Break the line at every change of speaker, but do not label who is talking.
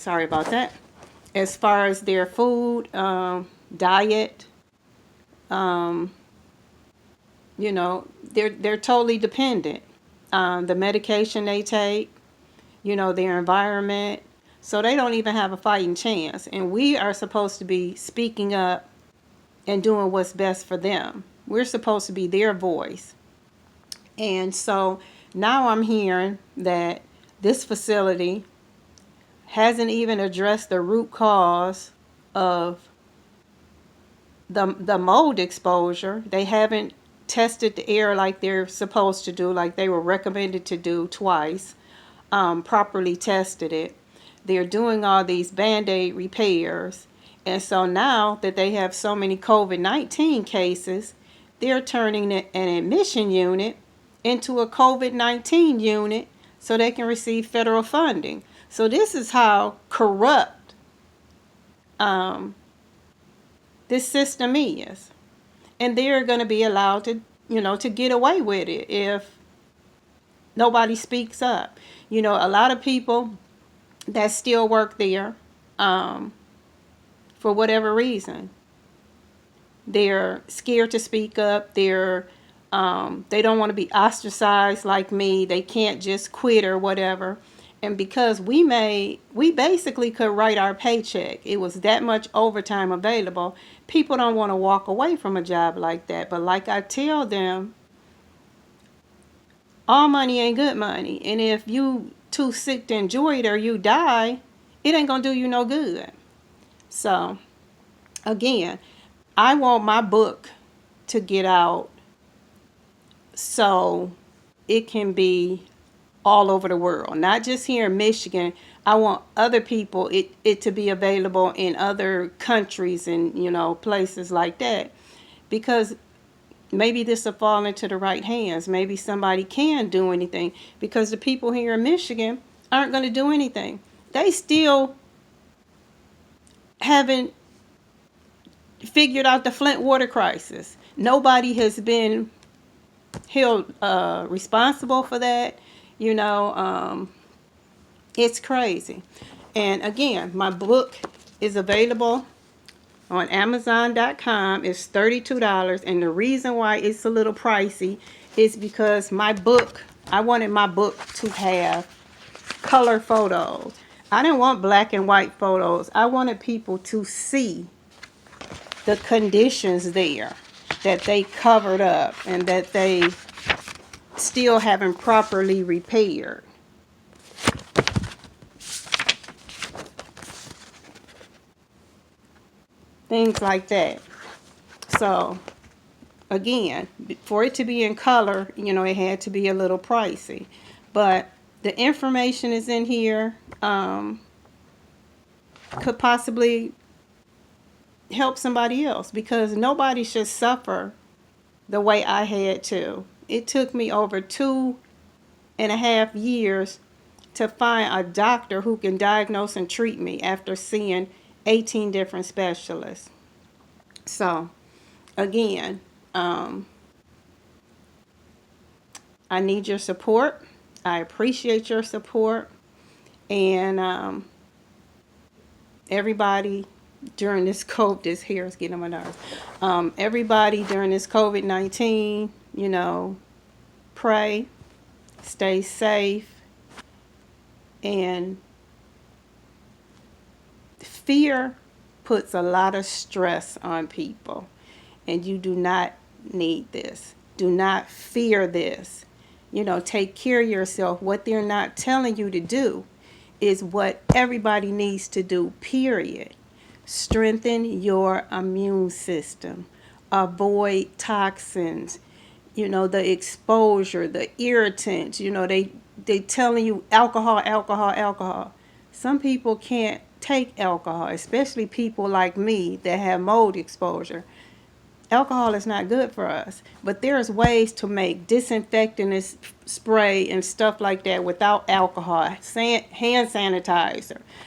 Sorry about that. As far as their food, diet, um, they're totally dependent. The medication they take, their environment. So they don't even have a fighting chance. And we are supposed to be speaking up and doing what's best for them. We're supposed to be their voice. And so now I'm hearing that this facility hasn't even addressed the root cause of the mold exposure. They haven't tested the air like they're supposed to do, like they were recommended to do twice, properly tested it. They're doing all these Band-Aid repairs. And so now that they have so many COVID-19 cases, they're turning an admission unit into a COVID-19 unit so they can receive federal funding. So this is how corrupt this system is. And they're going to be allowed to get away with it if nobody speaks up. A lot of people that still work there, for whatever reason, they're scared to speak up. They don't want to be ostracized like me. They can't just quit or whatever. And because we basically could write our paycheck. It was that much overtime available. People don't want to walk away from a job like that. But like I tell them, all money ain't good money. And if you too sick to enjoy it or you die, it ain't gonna do you no good. So again, I want my book to get out so it can be all over the world, not just here in Michigan. I want other people, it to be available in other countries and, places like that. Because maybe this will fall into the right hands. Maybe somebody can do anything. Because the people here in Michigan aren't going to do anything. They still haven't figured out the Flint water crisis. Nobody has been held responsible for that. It's crazy. And again, my book is available on Amazon.com. It's $32. And the reason why it's a little pricey is because I wanted my book to have color photos. I didn't want black and white photos. I wanted people to see the conditions there that they covered up and that they still haven't properly repaired. Things like that. So again, for it to be in color, it had to be a little pricey. But the information is in here. Could possibly help somebody else, because nobody should suffer the way I had to. It took me over 2.5 years to find a doctor who can diagnose and treat me after seeing 18 different specialists. So again, I need your support. I appreciate your support. And everybody during this this hair is getting on my nerves. Everybody during this COVID-19, pray, stay safe, and fear puts a lot of stress on people, and you do not need this. Do not fear this. Take care of yourself. What they're not telling you to do is what everybody needs to do, period. Strengthen your immune system. Avoid toxins. The exposure, the irritants. They telling you alcohol. Some people can't take alcohol, especially people like me that have mold exposure. Alcohol is not good for us, but there's ways to make disinfectant spray and stuff like that without alcohol. Hand sanitizer.